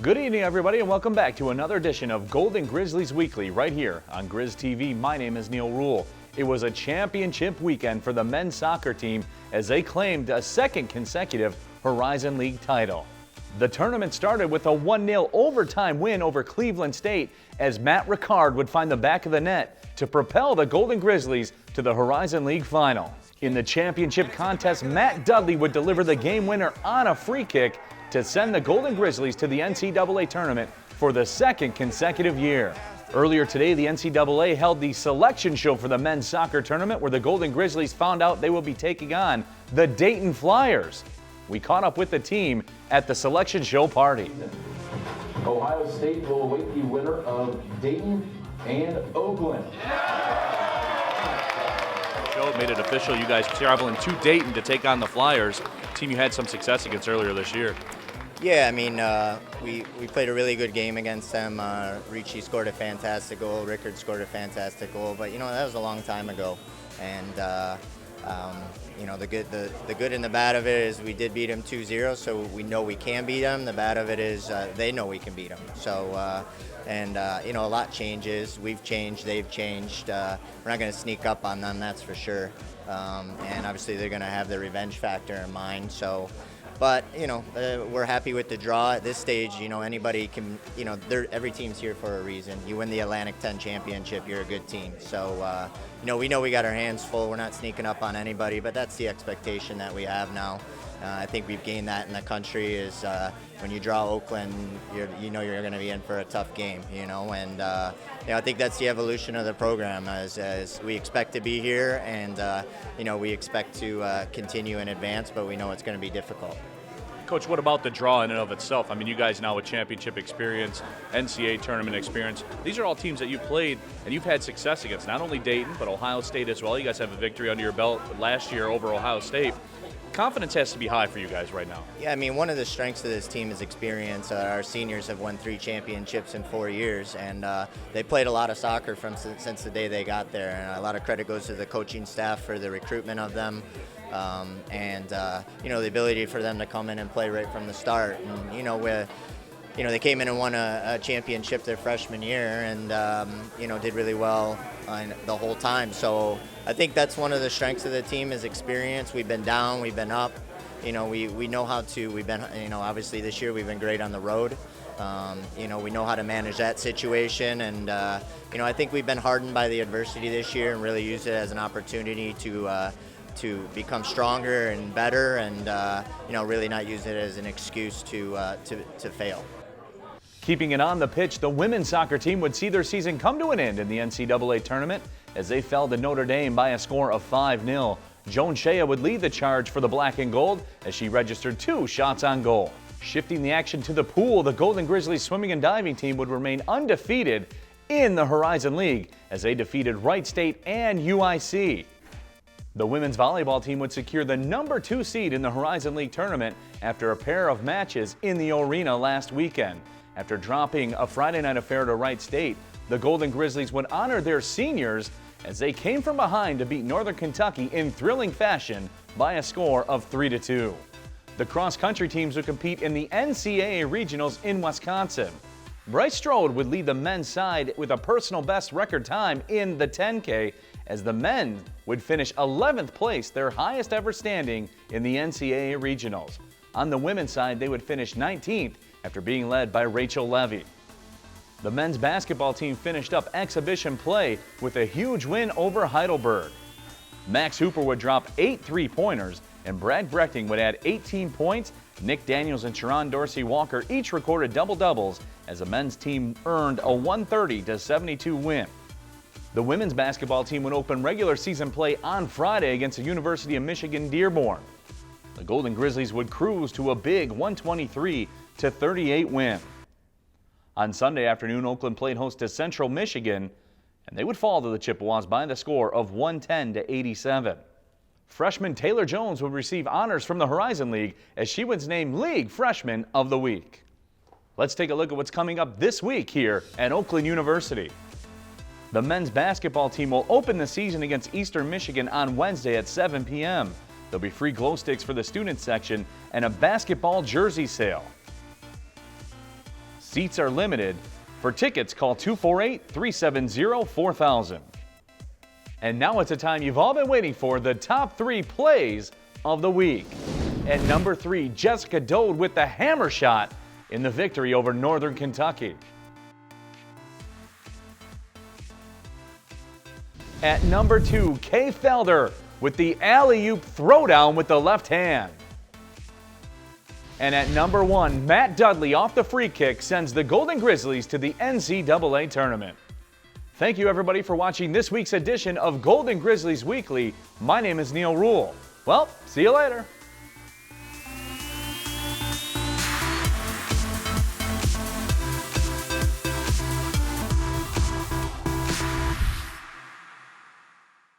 Good evening, everybody, and welcome back to another edition of Golden Grizzlies Weekly right here on Grizz TV. My name is Neil Rule. It was a championship weekend for the men's soccer team as they claimed a second consecutive Horizon League title. The tournament started with a 1-0 overtime win over Cleveland State as Matt Ricard would find the back of the net to propel the Golden Grizzlies to the Horizon League final. In the championship contest, Matt Dudley would deliver the game winner on a free kick to send the Golden Grizzlies to the NCAA tournament for the second consecutive year. Earlier today, the NCAA held the selection show for the men's soccer tournament where the Golden Grizzlies found out they will be taking on the Dayton Flyers. We caught up with the team at the selection show party. Ohio State will await the winner of Dayton and Oakland. Joe made it official. You guys traveling to Dayton to take on the Flyers, team you had some success against earlier this year. Yeah, I mean, we played a really good game against them. Ricci scored a fantastic goal. Rickard scored a fantastic goal. But, you know, that was a long time ago. And, you know, the good and the bad of it is we did beat them 2-0, so we know we can beat them. The bad of it is they know we can beat them. So, you know, a lot changes. We've changed. They've changed. We're not going to sneak up on them, that's for sure. And obviously they're going to have the revenge factor in mind. So. But, you know, we're happy with the draw. At this stage, you know, anybody can, you know, every team's here for a reason. You win the Atlantic 10 championship, you're a good team. So, you know we got our hands full. We're not sneaking up on anybody, but that's the expectation that we have now. I think we've gained that in the country is when you draw Oakland, you know you're going to be in for a tough game, you know. And, you know, I think that's the evolution of the program as we expect to be here and, you know, we expect to continue in advance, but we know it's going to be difficult. Coach, what about the draw in and of itself? I mean, you guys now with championship experience, NCAA tournament experience, these are all teams that you've played and you've had success against, not only Dayton, but Ohio State as well. You guys have a victory under your belt last year over Ohio State. Confidence has to be high for you guys right now. Yeah, I mean, one of the strengths of this team is experience. Our seniors have won 3 championships in 4 years, and they played a lot of soccer since the day they got there. And a lot of credit goes to the coaching staff for the recruitment of them, and you know, the ability for them to come in and play right from the start. And you know, they came in and won a championship their freshman year, and you know, did really well the whole time. So I think that's one of the strengths of the team is experience. We've been down, we've been up. You know, we know how to. We've been, you know, obviously this year we've been great on the road. You know, we know how to manage that situation, and you know, I think we've been hardened by the adversity this year and really used it as an opportunity to become stronger and better, and you know, really not use it as an excuse to fail. Keeping it on the pitch, the women's soccer team would see their season come to an end in the NCAA tournament as they fell to Notre Dame by a score of 5-0. Joan Shea would lead the charge for the black and gold as she registered 2 shots on goal. Shifting the action to the pool, the Golden Grizzlies swimming and diving team would remain undefeated in the Horizon League as they defeated Wright State and UIC. The women's volleyball team would secure the number 2 seed in the Horizon League tournament after a pair of matches in the arena last weekend. After dropping a Friday night affair to Wright State, the Golden Grizzlies would honor their seniors as they came from behind to beat Northern Kentucky in thrilling fashion by a score of 3-2. The cross-country teams would compete in the NCAA Regionals in Wisconsin. Bryce Strode would lead the men's side with a personal best record time in the 10K as the men would finish 11th place, their highest ever standing in the NCAA Regionals. On the women's side, they would finish 19th after being led by Rachel Levy. The men's basketball team finished up exhibition play with a huge win over Heidelberg. Max Hooper would drop 8 three-pointers, and Brad Brechting would add 18 points. Nick Daniels and Sharon Dorsey Walker each recorded double-doubles as the men's team earned a 130-72 win. The women's basketball team would open regular season play on Friday against the University of Michigan Dearborn. The Golden Grizzlies would cruise to a big 123-38 win. On Sunday afternoon, Oakland played host to Central Michigan, and they would fall to the Chippewas by the score of 110-87. Freshman Taylor Jones would receive honors from the Horizon League as she was named League Freshman of the Week. Let's take a look at what's coming up this week here at Oakland University. The men's basketball team will open the season against Eastern Michigan on Wednesday at 7 p.m. There'll be free glow sticks for the student section and a basketball jersey sale. Seats are limited. For tickets, call 248-370-4000. And now it's a time you've all been waiting for, the top 3 plays of the week. At number 3, Jessica Dode with the hammer shot in the victory over Northern Kentucky. At number 2, Kay Felder with the alley-oop throwdown with the left hand. And at number 1, Matt Dudley off the free kick sends the Golden Grizzlies to the NCAA tournament. Thank you everybody for watching this week's edition of Golden Grizzlies Weekly. My name is Neil Rule. Well, see you later.